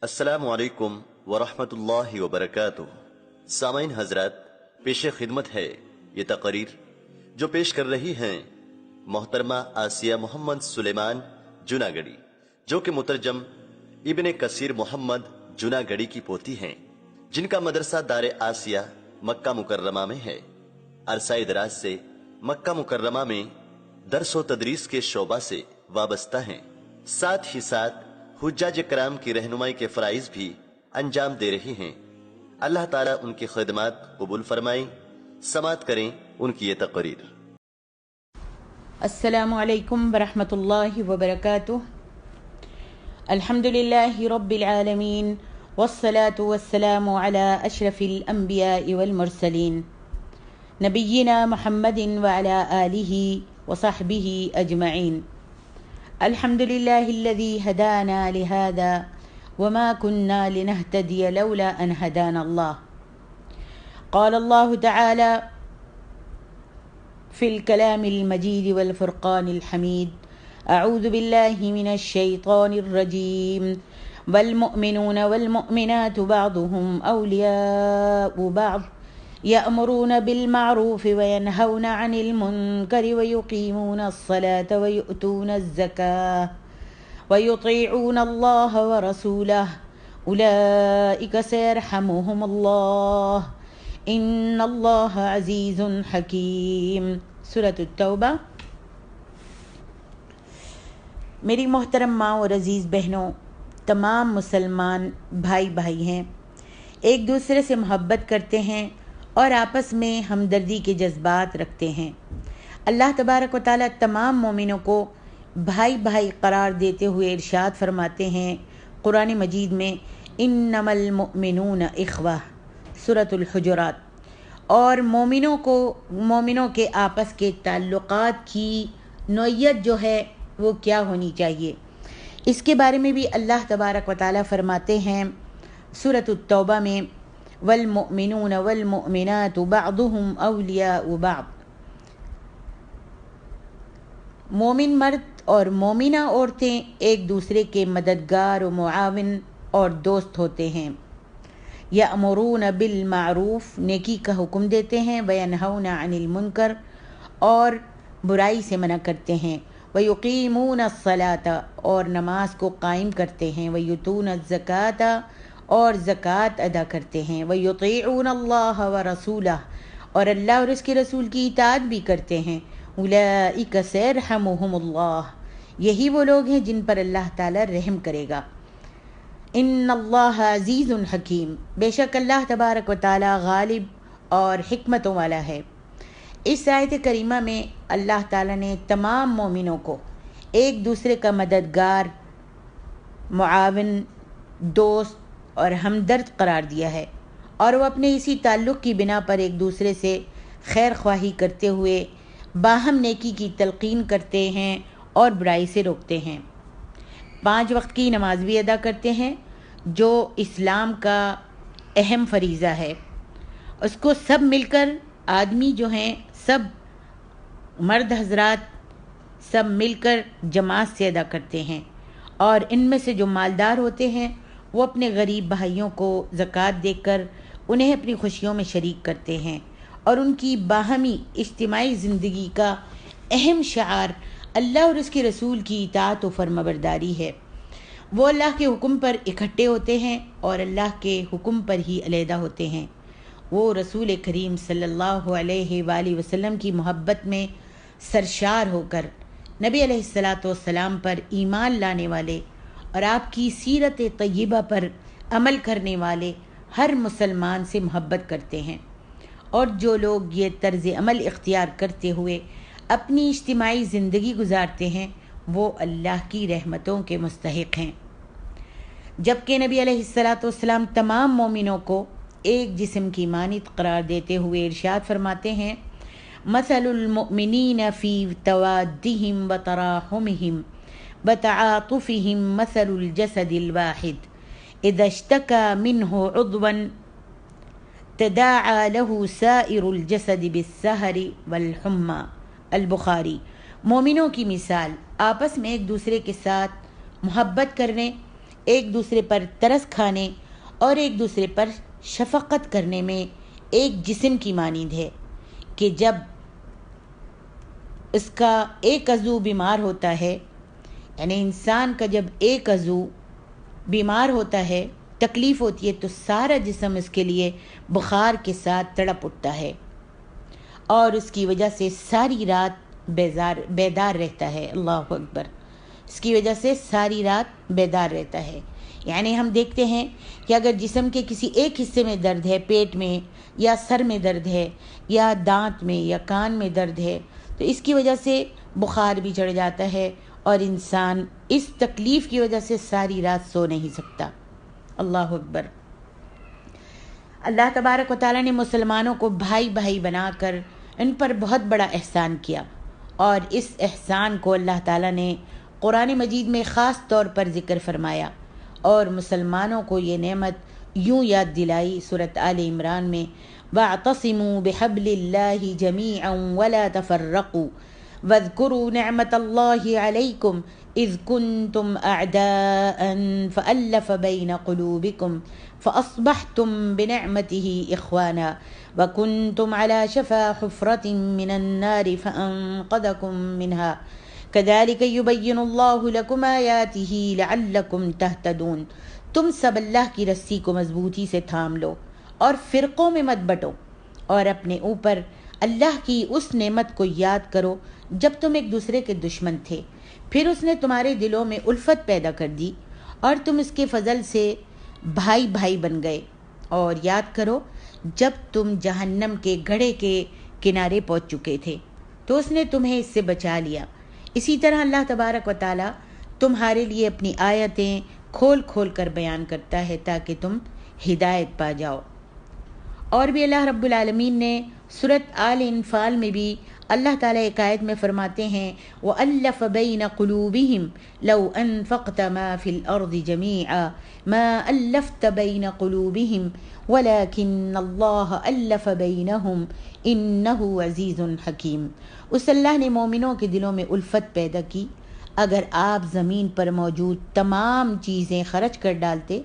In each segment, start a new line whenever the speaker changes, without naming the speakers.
السلام علیکم ورحمۃ اللہ وبرکاتہ۔ سامعین حضرات، پیش خدمت ہے یہ تقریر جو پیش کر رہی ہیں محترمہ آسیہ محمد سلیمان جوناگڑی، جو کہ مترجم ابن کثیر محمد جوناگڑی کی پوتی ہیں، جن کا مدرسہ دار آسیہ مکہ مکرمہ میں ہے۔ عرصہ دراز سے مکہ مکرمہ میں درس و تدریس کے شعبہ سے وابستہ ہیں، ساتھ ہی ساتھ حجاج کرام کی رہنمائی کے فرائض بھی انجام دے رہی ہیں۔ اللہ تعالیٰ ان کی خدمات قبول فرمائیں۔ سماعت کریں ان کی یہ تقریر۔
السلام علیکم ورحمۃ اللہ وبرکاتہ۔ الحمد للہ رب العالمین والصلاة والسلام علی اشرف الانبیاء والمرسلین نبینا محمد وعلی آلہ وصحبہ اجمعین۔ الحمد لله الذي هدانا لهذا وما كنا لنهتدي لولا أن هدانا الله۔ قال الله تعالى في الكلام المجيد والفرقان الحميد: أعوذ بالله من الشيطان الرجيم والمؤمنون والمؤمنات بعضهم أولياء بعض يأمرون بالمعروف وينهون عن المنكر ويقيمون الصلاة ويؤتون الزكاة ويطيعون الله ورسوله أولئك سيرحمهم الله إن الله عزيز حكيم۔ سورة التوبہ۔ میری محترم ماں اور عزیز بہنوں، تمام مسلمان بھائی بھائی ہیں، ایک دوسرے سے محبت کرتے ہیں اور آپس میں ہمدردی کے جذبات رکھتے ہیں۔ اللہ تبارک و تعالیٰ تمام مومنوں کو بھائی بھائی قرار دیتے ہوئے ارشاد فرماتے ہیں قرآن مجید میں: انما المؤمنون اخوہ، سورۃ الحجرات۔ اور مومنوں کے آپس کے تعلقات کی نوعیت جو ہے وہ کیا ہونی چاہیے، اس کے بارے میں بھی اللہ تبارک و تعالیٰ فرماتے ہیں سورۃ التوبہ میں: والمؤمنون والمؤمنات بعضهم اولیاء بعض۔ مومن مرد اور مومنہ عورتیں ایک دوسرے کے مددگار و معاون اور دوست ہوتے ہیں۔ یأمرون بالمعروف، نیکی کا حکم دیتے ہیں، وینہون عن المنکر، اور برائی سے منع کرتے ہیں، ویقیمون الصلاۃ، اور نماز کو قائم کرتے ہیں، ویؤتون الزکاۃ، اور زکوٰۃ ادا کرتے ہیں، ویطیعون اللہ ورسولہ، اور اللہ اور اس کے رسول کی اطاعت بھی کرتے ہیں۔ اولئک سیرحمہم اللہ، یہی وہ لوگ ہیں جن پر اللہ تعالیٰ رحم کرے گا۔ ان اللہ عزیز حکیم، بے شک اللہ تبارک و تعالیٰ غالب اور حکمتوں والا ہے۔ اس آیت کریمہ میں اللہ تعالیٰ نے تمام مومنوں کو ایک دوسرے کا مددگار، معاون، دوست اور ہمدرد قرار دیا ہے، اور وہ اپنے اسی تعلق کی بنا پر ایک دوسرے سے خیر خواہی کرتے ہوئے باہم نیکی کی تلقین کرتے ہیں اور برائی سے روکتے ہیں۔ 5 وقت کی نماز بھی ادا کرتے ہیں، جو اسلام کا اہم فریضہ ہے۔ اس کو سب مل کر آدمی جو ہیں، سب مرد حضرات سب مل کر جماعت سے ادا کرتے ہیں، اور ان میں سے جو مالدار ہوتے ہیں وہ اپنے غریب بھائیوں کو زکوٰۃ دے کر انہیں اپنی خوشیوں میں شریک کرتے ہیں، اور ان کی باہمی اجتماعی زندگی کا اہم شعار اللہ اور اس کے رسول کی اطاعت و فرمانبرداری ہے۔ وہ اللہ کے حکم پر اکٹھے ہوتے ہیں اور اللہ کے حکم پر ہی علیحدہ ہوتے ہیں۔ وہ رسول کریم صلی اللہ علیہ وآلہ وسلم کی محبت میں سرشار ہو کر نبی علیہ الصلاۃ والسلام پر ایمان لانے والے اور آپ کی سیرت طیبہ پر عمل کرنے والے ہر مسلمان سے محبت کرتے ہیں، اور جو لوگ یہ طرز عمل اختیار کرتے ہوئے اپنی اجتماعی زندگی گزارتے ہیں وہ اللہ کی رحمتوں کے مستحق ہیں۔ جبکہ نبی علیہ الصلاۃ والسلام تمام مومنوں کو ایک جسم کی مانند قرار دیتے ہوئے ارشاد فرماتے ہیں: مثل المؤمنین فی توادہم وتراحمہم وتعاطفهم مثل الجسد الواحد اذا اشتكى منه عضوا تداعى له سائر الجسد بالسہر والحمى۔ البخاری۔ مومنوں کی مثال آپس میں ایک دوسرے کے ساتھ محبت کرنے، ایک دوسرے پر ترس کھانے اور ایک دوسرے پر شفقت کرنے میں ایک جسم کی مانند ہے کہ جب اس کا ایک عضو بیمار ہوتا ہے، یعنی انسان کا جب ایک عضو بیمار ہوتا ہے، تکلیف ہوتی ہے، تو سارا جسم اس کے لیے بخار کے ساتھ تڑپ اٹھتا ہے اور اس کی وجہ سے ساری رات بیدار رہتا ہے۔ اللہ اکبر! اس کی وجہ سے ساری رات بیدار رہتا ہے۔ یعنی ہم دیکھتے ہیں کہ اگر جسم کے کسی ایک حصے میں درد ہے، پیٹ میں یا سر میں درد ہے یا دانت میں یا کان میں درد ہے، تو اس کی وجہ سے بخار بھی چڑھ جاتا ہے اور انسان اس تکلیف کی وجہ سے ساری رات سو نہیں سکتا۔ اللہ اکبر! اللہ تبارک و تعالیٰ نے مسلمانوں کو بھائی بھائی بنا کر ان پر بہت بڑا احسان کیا، اور اس احسان کو اللہ تعالیٰ نے قرآن مجید میں خاص طور پر ذکر فرمایا اور مسلمانوں کو یہ نعمت یوں یاد دلائی سورۃ آل عمران میں، وَاعْتَصِمُوا بِحَبْلِ اللَّهِ جَمِيعًا وَلَا تَفَرَّقُوا وَاذْكُرُوا نِعْمَةَ اللَّهِ عَلَيْكُمْ إِذْ كُنْتُمْ أَعْدَاءً فَأَلَّفَ بَيْنَ قُلُوبِكُمْ فَأَصْبَحْتُمْ بِنِعْمَتِهِ إِخْوَانًا وَكُنْتُمْ عَلَى شَفَا حُفْرَةٍ مِّنَ النَّارِ فَأَنقَذَكُم مِّنْهَا كَذَلِكَ يُبَيِّنُ اللَّهُ لَكُمْ آيَاتِهِ لَعَلَّكُمْ تَهْتَدُونَ۔ تم سب اللہ کی رسی کو مضبوطی سے تھام لو اور فرقوں میں مت بٹو، اور اپنے اوپر اللہ کی اس نعمت کو یاد کرو جب تم ایک دوسرے کے دشمن تھے، پھر اس نے تمہارے دلوں میں الفت پیدا کر دی اور تم اس کے فضل سے بھائی بھائی بن گئے۔ اور یاد کرو جب تم جہنم کے گڑھے کے کنارے پہنچ چکے تھے تو اس نے تمہیں اس سے بچا لیا۔ اسی طرح اللہ تبارک و تعالیٰ تمہارے لیے اپنی آیتیں کھول کھول کر بیان کرتا ہے تاکہ تم ہدایت پا جاؤ۔ اور بھی اللہ رب العالمین نے سورۃ آل انفال میں بھی اللہ تعالیٰ ایک آیت میں فرماتے ہیں، وَأَلَّفَ بَيْنَ قُلُوبِهِمْ لَوْ أَنفَقْتَ مَا فِي الْأَرْضِ جَمِيعًا مَا أَلَّفْتَ بَيْنَ قُلُوبِهِمْ وَلَكِنَّ اللَّهَ أَلَّفَ بَيْنَهُمْ إِنَّهُ عَزِيزٌ حَكِيمٌ۔ اس اللہ نے مومنوں کے دلوں میں الفت پیدا کی، اگر آپ زمین پر موجود تمام چیزیں خرچ کر ڈالتے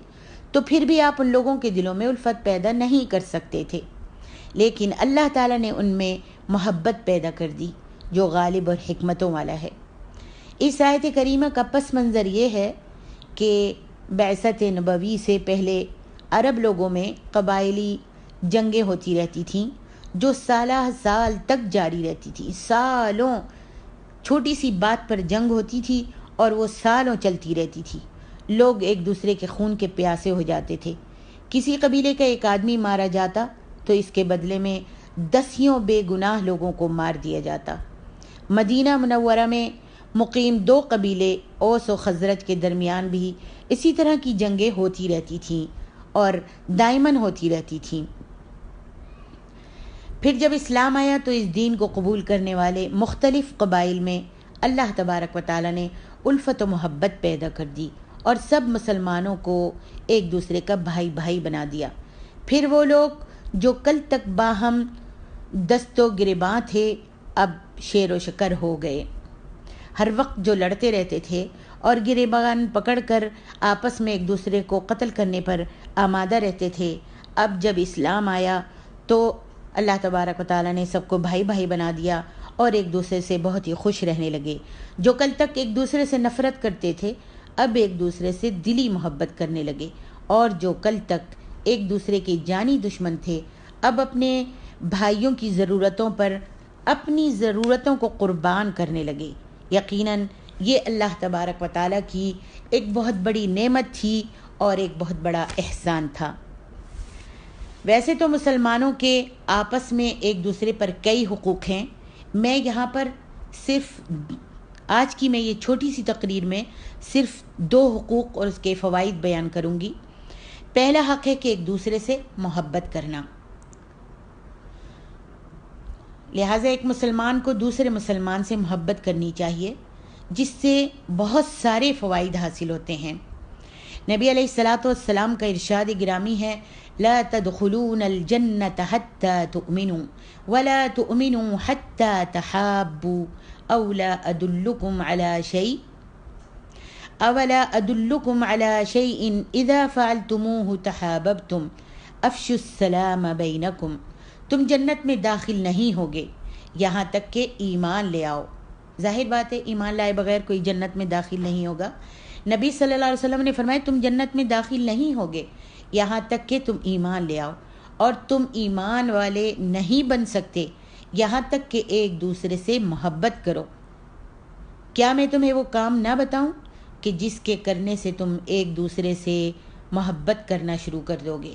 تو پھر بھی آپ ان لوگوں کے دلوں میں الفت پیدا نہیں کر سکتے تھے، لیکن اللہ تعالیٰ نے ان میں محبت پیدا کر دی جو غالب اور حکمتوں والا ہے۔ اس آیت کریمہ کا پس منظر یہ ہے کہ بعثت نبوی سے پہلے عرب لوگوں میں قبائلی جنگیں ہوتی رہتی تھیں جو سالہ سال تک جاری رہتی تھی۔ سالوں چھوٹی سی بات پر جنگ ہوتی تھی اور وہ سالوں چلتی رہتی تھی۔ لوگ ایک دوسرے کے خون کے پیاسے ہو جاتے تھے۔ کسی قبیلے کا ایک آدمی مارا جاتا تو اس کے بدلے میں دسیوں بے گناہ لوگوں کو مار دیا جاتا۔ مدینہ منورہ میں مقیم 2 قبیلے اوس و خزرج کے درمیان بھی اسی طرح کی جنگیں ہوتی رہتی تھیں اور دائماً ہوتی رہتی تھیں۔ پھر جب اسلام آیا تو اس دین کو قبول کرنے والے مختلف قبائل میں اللہ تبارک و تعالیٰ نے الفت و محبت پیدا کر دی اور سب مسلمانوں کو ایک دوسرے کا بھائی بھائی بنا دیا۔ پھر وہ لوگ جو کل تک باہم دست و گریباں تھے اب شیر و شکر ہو گئے۔ ہر وقت جو لڑتے رہتے تھے اور گریبان پکڑ کر آپس میں ایک دوسرے کو قتل کرنے پر آمادہ رہتے تھے، اب جب اسلام آیا تو اللہ تبارک و تعالیٰ نے سب کو بھائی بھائی بنا دیا اور ایک دوسرے سے بہت ہی خوش رہنے لگے۔ جو کل تک ایک دوسرے سے نفرت کرتے تھے اب ایک دوسرے سے دلی محبت کرنے لگے، اور جو کل تک ایک دوسرے کے جانی دشمن تھے اب اپنے بھائیوں کی ضرورتوں پر اپنی ضرورتوں کو قربان کرنے لگے۔ یقیناً یہ اللہ تبارک و تعالیٰ کی ایک بہت بڑی نعمت تھی اور ایک بہت بڑا احسان تھا۔ ویسے تو مسلمانوں کے آپس میں ایک دوسرے پر کئی حقوق ہیں، میں یہاں پر صرف آج کی میں یہ چھوٹی سی تقریر میں صرف 2 حقوق اور اس کے فوائد بیان کروں گی۔ پہلا حق ہے کہ ایک دوسرے سے محبت کرنا، لہٰذا ایک مسلمان کو دوسرے مسلمان سے محبت کرنی چاہیے، جس سے بہت سارے فوائد حاصل ہوتے ہیں۔ نبی علیہ الصلاۃ والسلام کا ارشاد گرامی ہے، لا تدخلون الجنة حتى تؤمنوا ولا تؤمنوا حتى تحابوا او لا ادلكم على شيء اولا ادلکم علی شیء اذا فعلتموہ تحاببتم افشوا السلام بینکم، تم جنت میں داخل نہیں ہوگے یہاں تک کہ ایمان لے آؤ۔ ظاہر بات ہے ایمان لائے بغیر کوئی جنت میں داخل نہیں ہوگا۔ نبی صلی اللہ علیہ وسلم نے فرمایا تم جنت میں داخل نہیں ہوگے یہاں تک کہ تم ایمان لے آؤ، اور تم ایمان والے نہیں بن سکتے یہاں تک کہ ایک دوسرے سے محبت کرو۔ کیا میں تمہیں وہ کام نہ بتاؤں کہ جس کے کرنے سے تم ایک دوسرے سے محبت کرنا شروع کر دو گے؟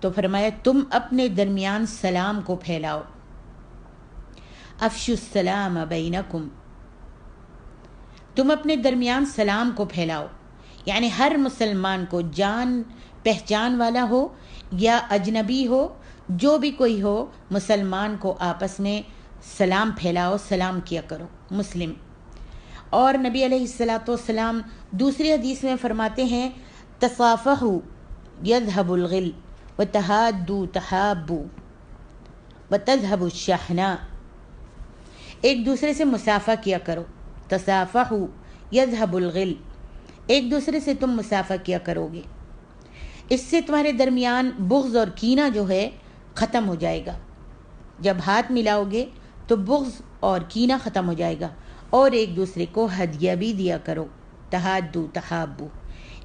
تو فرمایا تم اپنے درمیان سلام کو پھیلاؤ، افشوا السلام بینکم، تم اپنے درمیان سلام کو پھیلاؤ، یعنی ہر مسلمان کو جان پہچان والا ہو یا اجنبی ہو، جو بھی کوئی ہو، مسلمان کو آپس میں سلام پھیلاؤ، سلام کیا کرو۔ مسلم۔ اور نبی علیہ الصلاۃ والسلام دوسری حدیث میں فرماتے ہیں تصافحوا یذهب الغل وتحادوا تحابوا وتذهب الشحناء، ایک دوسرے سے مصافحہ کیا کرو، تصافحوا یذهب الغل، ایک دوسرے سے تم مصافحہ کیا کرو گے، اس سے تمہارے درمیان بغض اور کینہ جو ہے ختم ہو جائے گا۔ جب ہاتھ ملاؤ گے تو بغض اور کینہ ختم ہو جائے گا، اور ایک دوسرے کو ہدیہ بھی دیا کرو، تحادوا تحابوا،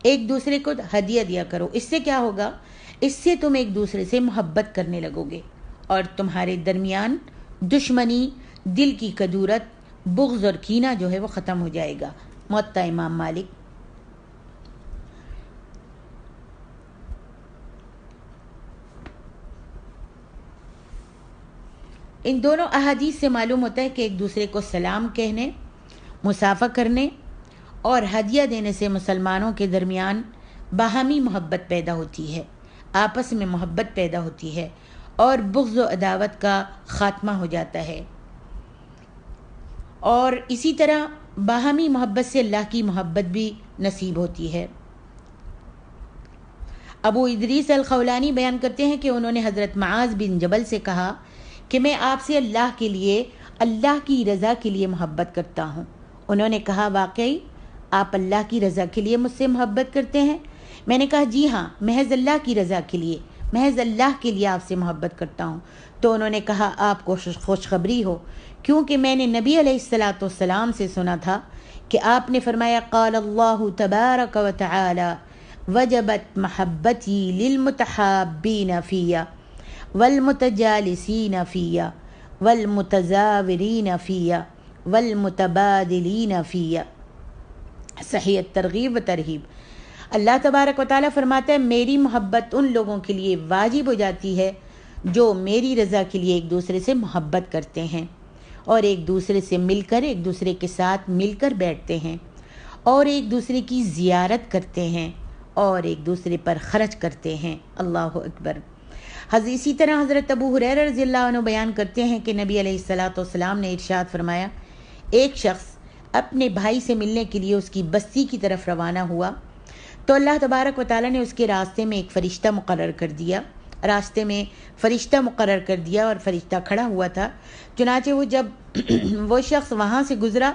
ایک دوسرے کو ہدیہ دیا کرو۔ اس سے کیا ہوگا؟ اس سے تم ایک دوسرے سے محبت کرنے لگو گے، اور تمہارے درمیان دشمنی، دل کی کدورت، بغض اور کینہ جو ہے وہ ختم ہو جائے گا۔ موطا امام مالک۔ ان دونوں احادیث سے معلوم ہوتا ہے کہ ایک دوسرے کو سلام کہنے، مصافحہ کرنے اور ہدیہ دینے سے مسلمانوں کے درمیان باہمی محبت پیدا ہوتی ہے، آپس میں محبت پیدا ہوتی ہے، اور بغض و عداوت کا خاتمہ ہو جاتا ہے۔ اور اسی طرح باہمی محبت سے اللہ کی محبت بھی نصیب ہوتی ہے۔ ابو ادریس الخولانی بیان کرتے ہیں کہ انہوں نے حضرت معاذ بن جبل سے کہا کہ میں آپ سے اللہ کے لیے، اللہ کی رضا کے لیے محبت کرتا ہوں۔ انہوں نے کہا واقعی آپ اللہ کی رضا کے لیے مجھ سے محبت کرتے ہیں؟ میں نے کہا جی ہاں، محض اللہ کی رضا کے لیے، محض اللہ کے لیے آپ سے محبت کرتا ہوں۔ تو انہوں نے کہا آپ کو خوشخبری ہو، کیونکہ میں نے نبی علیہ الصلاۃ والسلام سے سنا تھا کہ آپ نے فرمایا قال اللہ تبارک و تعالی وجبت محبتی للمتحابین فیہ والمتجالسین فیہ والمتزاورین فیہ والمتبادلین فیہ۔ صحیح ترغیب و ترہیب۔ اللہ تبارک و تعالیٰ فرماتا ہے میری محبت ان لوگوں کے لیے واجب ہو جاتی ہے جو میری رضا کے لیے ایک دوسرے سے محبت کرتے ہیں، اور ایک دوسرے سے مل کر، ایک دوسرے کے ساتھ مل کر بیٹھتے ہیں، اور ایک دوسرے کی زیارت کرتے ہیں، اور ایک دوسرے پر خرچ کرتے ہیں۔ اللہ اکبر۔ اسی طرح حضرت ابو ہریرہ رضی اللہ عنہ بیان کرتے ہیں کہ نبی علیہ الصلاۃ والسلام نے ارشاد فرمایا ایک شخص اپنے بھائی سے ملنے کے لیے اس کی بستی کی طرف روانہ ہوا تو اللہ تبارک و تعالیٰ نے اس کے راستے میں ایک فرشتہ مقرر کر دیا، اور فرشتہ کھڑا ہوا تھا۔ چنانچہ وہ جب وہ شخص وہاں سے گزرا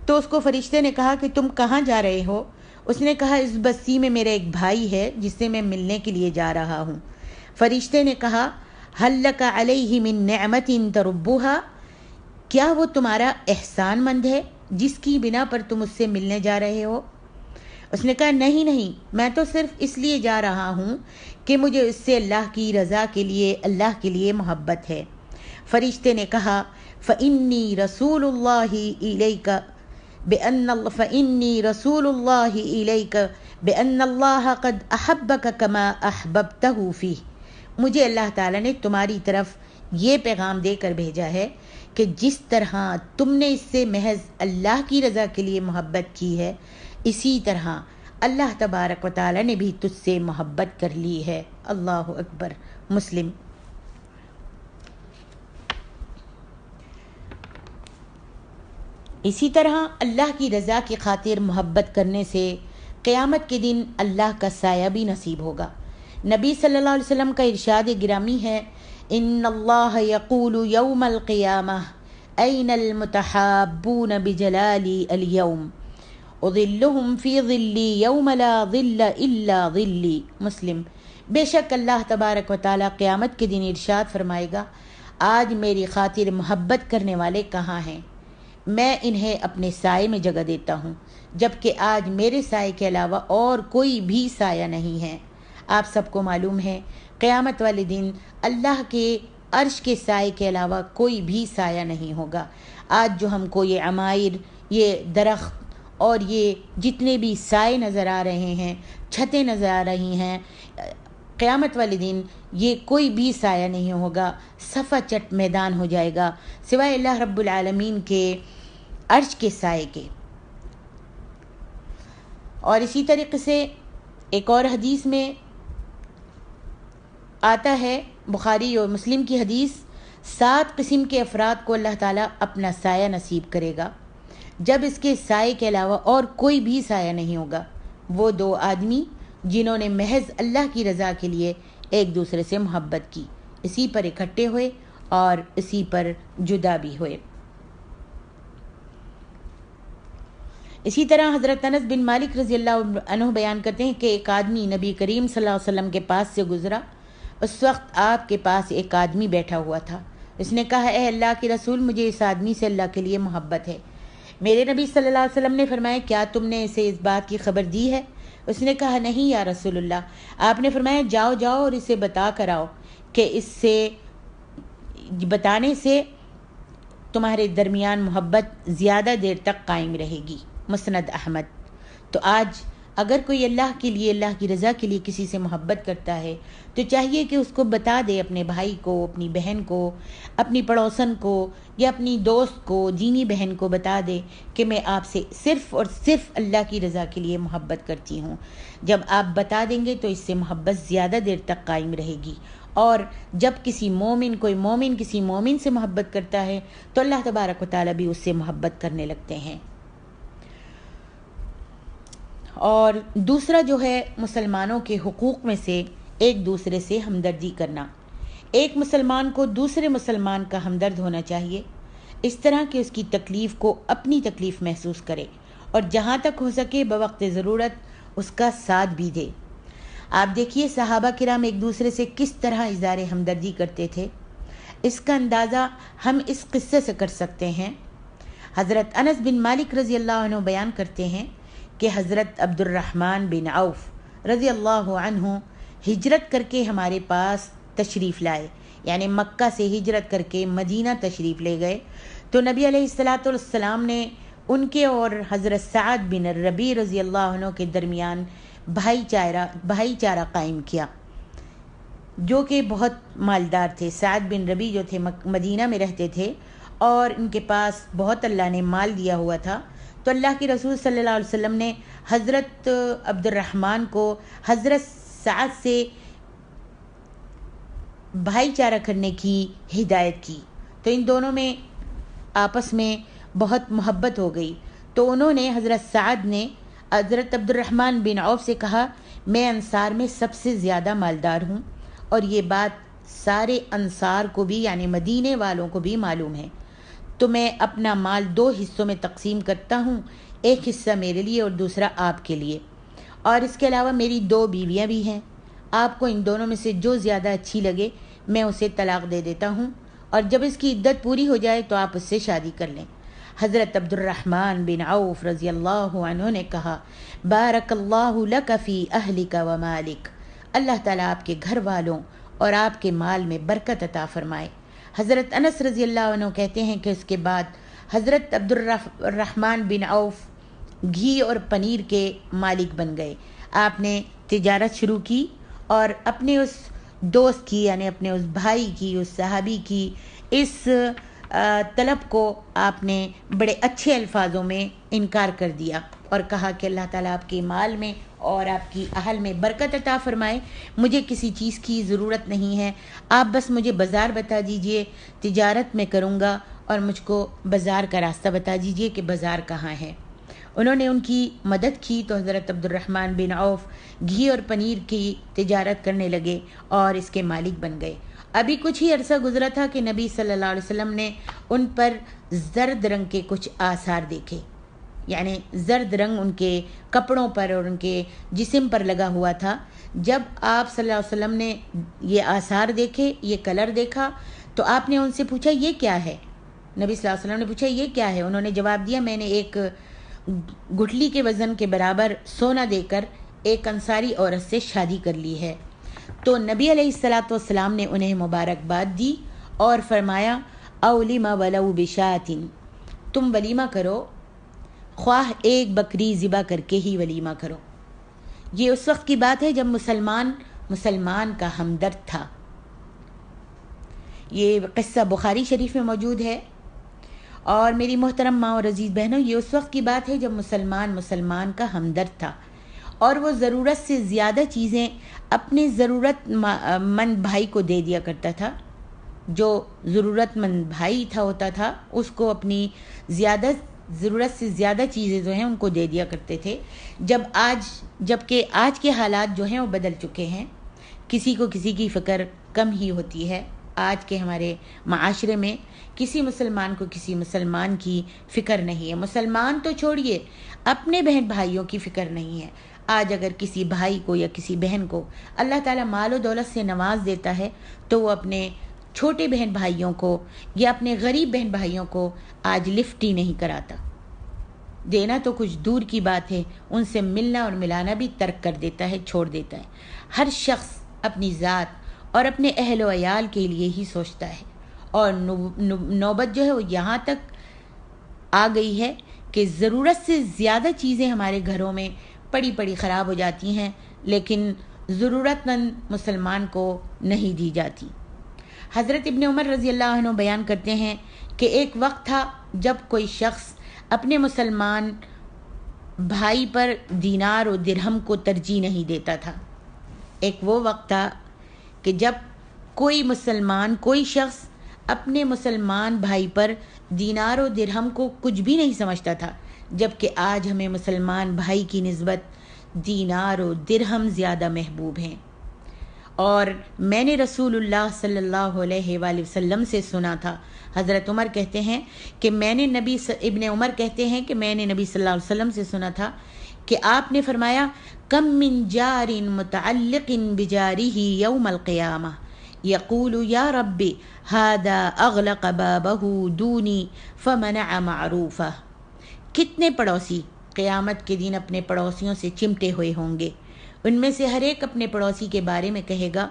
تو اس کو فرشتے نے کہا کہ تم کہاں جا رہے ہو؟ اس نے کہا اس بستی میں میرا ایک بھائی ہے جس سے میں ملنے کے لیے جا رہا ہوں۔ فرشتے نے کہا هل لك علیہ من نعمت تربها، کیا وہ تمہارا احسان مند ہے جس کی بنا پر تم اس سے ملنے جا رہے ہو؟ اس نے کہا نہیں، میں تو صرف اس لیے جا رہا ہوں کہ مجھے اس سے اللہ کی رضا کے لیے، اللہ کے لیے محبت ہے۔ فرشتے نے کہا فإنی رسول اللہ إلیک بأن اللہ قد احبک کما احببتہ فیہ، مجھے اللہ تعالیٰ نے تمہاری طرف یہ پیغام دے کر بھیجا ہے کہ جس طرح تم نے اس سے محض اللہ کی رضا کے لیے محبت کی ہے، اسی طرح اللہ تبارک و تعالیٰ نے بھی تجھ سے محبت کر لی ہے۔ اللہ اکبر۔ مسلم۔ اسی طرح اللہ کی رضا کی خاطر محبت کرنے سے قیامت کے دن اللہ کا سایہ بھی نصیب ہوگا۔ نبی صلی اللہ علیہ وسلم کا ارشاد گرامی ہے ان اللہ یقول یوم القیامہ این المتحابون بجلالی اليوم اظلہم فی ظلی یوم لا ظل الا ظلی۔ مسلم۔ بے شک اللہ تبارک و تعالیٰ قیامت کے دن ارشاد فرمائے گا، آج میری خاطر محبت کرنے والے کہاں ہیں؟ میں انہیں اپنے سائے میں جگہ دیتا ہوں، جبکہ آج میرے سائے کے علاوہ اور کوئی بھی سایہ نہیں ہے۔ آپ سب کو معلوم ہے قیامت والے دن اللہ کے عرش کے سائے کے علاوہ کوئی بھی سایہ نہیں ہوگا۔ آج جو ہم کو یہ عمائر، یہ درخت اور یہ جتنے بھی سائے نظر آ رہے ہیں، چھتیں نظر آ رہی ہیں، قیامت والے دن یہ کوئی بھی سایہ نہیں ہوگا، صفا چٹ میدان ہو جائے گا سوائے اللہ رب العالمین کے عرش کے سائے کے۔ اور اسی طریقے سے ایک اور حدیث میں آتا ہے، بخاری اور مسلم کی حدیث، 7 قسم کے افراد کو اللہ تعالیٰ اپنا سایہ نصیب کرے گا جب اس کے سائے کے علاوہ اور کوئی بھی سایہ نہیں ہوگا۔ وہ 2 آدمی جنہوں نے محض اللہ کی رضا کے لیے ایک دوسرے سے محبت کی، اسی پر اکٹھے ہوئے اور اسی پر جدا بھی ہوئے۔ اسی طرح حضرت انس بن مالک رضی اللہ عنہ بیان کرتے ہیں کہ ایک آدمی نبی کریم صلی اللہ علیہ وسلم کے پاس سے گزرا۔ اس وقت آپ کے پاس ایک آدمی بیٹھا ہوا تھا۔ اس نے کہا، اے اللہ کے رسول، مجھے اس آدمی سے اللہ کے لیے محبت ہے۔ میرے نبی صلی اللہ علیہ وسلم نے فرمایا، کیا تم نے اسے اس بات کی خبر دی ہے؟ اس نے کہا، نہیں یا رسول اللہ۔ آپ نے فرمایا، جاؤ اور اسے بتا کر آؤ کہ اس سے بتانے سے تمہارے درمیان محبت زیادہ دیر تک قائم رہے گی۔ مسند احمد۔ تو آج اگر کوئی اللہ کے لیے، اللہ کی رضا کے لیے کسی سے محبت کرتا ہے تو چاہیے کہ اس کو بتا دے، اپنے بھائی کو، اپنی بہن کو، اپنی پڑوسن کو یا اپنی دوست کو، دینی بہن کو بتا دے کہ میں آپ سے صرف اور صرف اللہ کی رضا کے لیے محبت کرتی ہوں۔ جب آپ بتا دیں گے تو اس سے محبت زیادہ دیر تک قائم رہے گی۔ اور جب کوئی مومن کسی مومن سے محبت کرتا ہے تو اللہ تبارک و تعالیٰ بھی اس سے محبت کرنے لگتے ہیں۔ اور دوسرا جو ہے مسلمانوں کے حقوق میں سے ایک دوسرے سے ہمدردی کرنا۔ ایک مسلمان کو دوسرے مسلمان کا ہمدرد ہونا چاہیے، اس طرح کہ اس کی تکلیف کو اپنی تکلیف محسوس کرے اور جہاں تک ہو سکے بوقت ضرورت اس کا ساتھ بھی دے۔ آپ دیکھیے صحابہ کرام ایک دوسرے سے کس طرح اظہار ہمدردی کرتے تھے۔ اس کا اندازہ ہم اس قصے سے کر سکتے ہیں۔ حضرت انس بن مالک رضی اللہ عنہ بیان کرتے ہیں کہ حضرت عبد الرحمن بن عوف رضی اللہ عنہ ہجرت کر کے ہمارے پاس تشریف لائے، یعنی مکہ سے ہجرت کر کے مدینہ تشریف لے گئے۔ تو نبی علیہ الصلاۃ والسلام نے ان کے اور حضرت سعد بن ربیع رضی اللہ عنہ کے درمیان بھائی چارہ قائم کیا، جو کہ بہت مالدار تھے۔ سعد بن ربیع جو تھے مدینہ میں رہتے تھے اور ان کے پاس بہت اللہ نے مال دیا ہوا تھا۔ تو اللہ کے رسول صلی اللہ علیہ وسلم نے حضرت عبد الرحمن کو حضرت سعد سے بھائی چارہ کرنے کی ہدایت کی۔ تو ان دونوں میں آپس میں بہت محبت ہو گئی۔ تو انہوں نے حضرت سعد نے حضرت عبد الرحمن بن عوف سے کہا، میں انصار میں سب سے زیادہ مالدار ہوں اور یہ بات سارے انصار کو بھی، یعنی مدینے والوں کو بھی معلوم ہے، تو میں اپنا مال 2 حصوں میں تقسیم کرتا ہوں، ایک حصہ میرے لیے اور دوسرا آپ کے لیے، اور اس کے علاوہ میری 2 بیویاں بھی ہیں، آپ کو ان دونوں میں سے جو زیادہ اچھی لگے میں اسے طلاق دے دیتا ہوں، اور جب اس کی عدت پوری ہو جائے تو آپ اس سے شادی کر لیں۔ حضرت عبد الرحمن بن عوف رضی اللہ عنہ نے کہا، بارک اللہ لک فی اہلک و مالک، اللہ تعالیٰ آپ کے گھر والوں اور آپ کے مال میں برکت عطا فرمائے۔ حضرت انس رضی اللہ عنہ کہتے ہیں کہ اس کے بعد حضرت عبد الرحمن بن عوف گھی اور پنیر کے مالک بن گئے۔ آپ نے تجارت شروع کی اور اپنے اس دوست کی، یعنی اپنے اس بھائی کی، اس صحابی کی اس طلب کو آپ نے بڑے اچھے الفاظوں میں انکار کر دیا اور کہا کہ اللہ تعالیٰ آپ کے مال میں اور آپ کی اہل میں برکت عطا فرمائے، مجھے کسی چیز کی ضرورت نہیں ہے، آپ بس مجھے بازار بتا دیجئے، تجارت میں کروں گا، اور مجھ کو بازار کا راستہ بتا دیجئے کہ بازار کہاں ہے۔ انہوں نے ان کی مدد کی تو حضرت عبد الرحمن بن عوف گھی اور پنیر کی تجارت کرنے لگے اور اس کے مالک بن گئے۔ ابھی کچھ ہی عرصہ گزرا تھا کہ نبی صلی اللہ علیہ وسلم نے ان پر زرد رنگ کے کچھ آثار دیکھے، یعنی زرد رنگ ان کے کپڑوں پر اور ان کے جسم پر لگا ہوا تھا. جب آپ صلی اللہ علیہ وسلم نے یہ آثار دیکھے، یہ کلر دیکھا، تو آپ نے ان سے پوچھا یہ کیا ہے؟ نبی صلی اللہ علیہ وسلم نے پوچھا یہ کیا ہے؟ انہوں نے جواب دیا میں نے ایک گٹھلی کے وزن کے برابر سونا دے کر ایک انصاری عورت سے شادی کر لی ہے. تو نبی علیہ الصلاۃ والسلام نے انہیں مبارکباد دی اور فرمایا اولیما ولو بشاتن، تم ولیمہ کرو، خواہ ایک بکری ذبح کر کے ہی ولیمہ کرو. یہ اس وقت کی بات ہے جب مسلمان کا ہمدرد تھا. یہ قصہ بخاری شریف میں موجود ہے. اور میری محترم ماں اور عزیز بہنوں، یہ اس وقت کی بات ہے جب مسلمان کا ہمدرد تھا اور وہ ضرورت سے زیادہ چیزیں اپنے ضرورت مند بھائی کو دے دیا کرتا تھا. جو ضرورت مند بھائی ہوتا تھا اس کو اپنی ضرورت سے زیادہ چیزیں جو ہیں ان کو دے دیا کرتے تھے. جبکہ آج کے حالات جو ہیں وہ بدل چکے ہیں. کسی کو کسی کی فکر کم ہی ہوتی ہے. آج کے ہمارے معاشرے میں کسی مسلمان کو کسی مسلمان کی فکر نہیں ہے. مسلمان تو چھوڑیے، اپنے بہن بھائیوں کی فکر نہیں ہے. آج اگر کسی بھائی کو یا کسی بہن کو اللہ تعالیٰ مال و دولت سے نواز دیتا ہے تو وہ اپنے چھوٹے بہن بھائیوں کو یا اپنے غریب بہن بھائیوں کو آج لفٹ ہی نہیں کراتا. دینا تو کچھ دور کی بات ہے، ان سے ملنا اور ملانا بھی ترک کر دیتا ہے، چھوڑ دیتا ہے. ہر شخص اپنی ذات اور اپنے اہل و عیال کے لیے ہی سوچتا ہے. اور نوبت جو ہے وہ یہاں تک آ گئی ہے کہ ضرورت سے زیادہ چیزیں ہمارے گھروں میں پڑی خراب ہو جاتی ہیں، لیکن ضرورت مند مسلمان کو نہیں دی جاتی. حضرت ابن عمر رضی اللہ عنہ بیان کرتے ہیں کہ ایک وقت تھا جب کوئی شخص اپنے مسلمان بھائی پر دینار و درہم کو ترجیح نہیں دیتا تھا. ایک وہ وقت تھا کہ جب کوئی شخص اپنے مسلمان بھائی پر دینار و درہم کو کچھ بھی نہیں سمجھتا تھا، جبکہ آج ہمیں مسلمان بھائی کی نسبت دینار و درہم زیادہ محبوب ہیں. اور میں نے رسول اللہ صلی اللہ علیہ وآلہ وسلم سے سنا تھا، حضرت عمر کہتے ہیں کہ ابن عمر کہتے ہیں کہ میں نے نبی صلی اللہ علیہ وسلم سے سنا تھا کہ آپ نے فرمایا کم من جار متعلق بجارہ یوم القیامہ یقول یا رب ھذا اغلق بابہ دونی فمنع معروفہ. کتنے پڑوسی قیامت کے دن اپنے پڑوسیوں سے چمٹے ہوئے ہوں گے. ان میں سے ہر ایک اپنے پڑوسی کے بارے میں کہے گا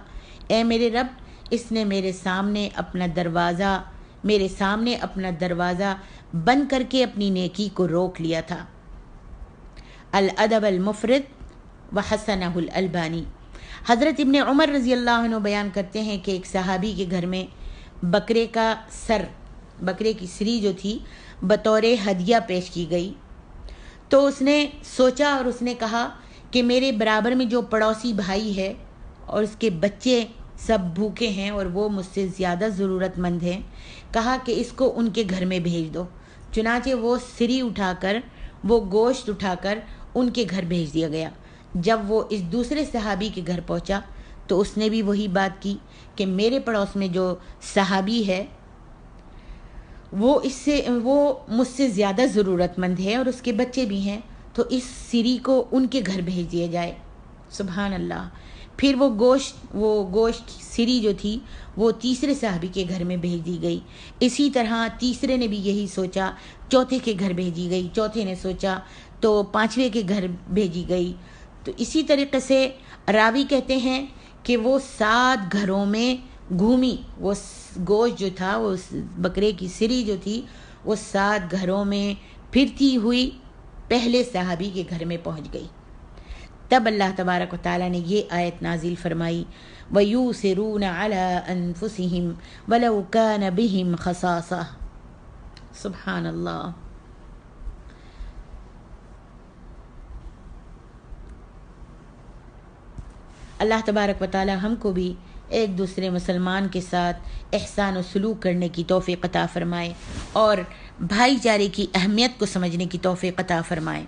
اے میرے رب، اس نے میرے سامنے اپنا دروازہ بند کر کے اپنی نیکی کو روک لیا تھا. الادب المفرد وحسنہ الالبانی. حضرت ابن عمر رضی اللہ عنہ بیان کرتے ہیں کہ ایک صحابی کے گھر میں بکرے کی سری جو تھی بطور ہدیہ پیش کی گئی. تو اس نے سوچا اور اس نے کہا کہ میرے برابر میں جو پڑوسی بھائی ہے اور اس کے بچے سب بھوکے ہیں اور وہ مجھ سے زیادہ ضرورت مند ہیں، کہا کہ اس کو ان کے گھر میں بھیج دو. چنانچہ وہ سری وہ گوشت اٹھا کر ان کے گھر بھیج دیا گیا. جب وہ اس دوسرے صحابی کے گھر پہنچا تو اس نے بھی وہی بات کی کہ میرے پڑوس میں جو صحابی ہے وہ مجھ سے زیادہ ضرورت مند ہے اور اس کے بچے بھی ہیں، تو اس سری کو ان کے گھر بھیج دیا جائے. سبحان اللہ. پھر وہ گوشت سری جو تھی وہ تیسرے صحابی کے گھر میں بھیج دی گئی. اسی طرح تیسرے نے بھی یہی سوچا، چوتھے کے گھر بھیجی گئی. چوتھے نے سوچا تو پانچویں کے گھر بھیجی گئی. تو اسی طریقے سے راوی کہتے ہیں کہ وہ 7 گھروں میں گھومی. وہ گوشت جو تھا، وہ بکرے کی سری جو تھی، وہ 7 گھروں میں پھرتی ہوئی پہلے صحابی کے گھر میں پہنچ گئی. تب اللہ تبارک و تعالیٰ نے یہ آیت نازل فرمائی وَيُؤْثِرُونَ عَلَىٰ أَنفُسِهِمْ وَلَوْ كَانَ بِهِمْ خَصَاصَةٌ. سبحان اللہ. اللہ تبارک و تعالیٰ ہم کو بھی ایک دوسرے مسلمان کے ساتھ احسان و سلوک کرنے کی توفیق عطا فرمائے اور بھائی چارے کی اہمیت کو سمجھنے کی توفیق عطا فرمائے.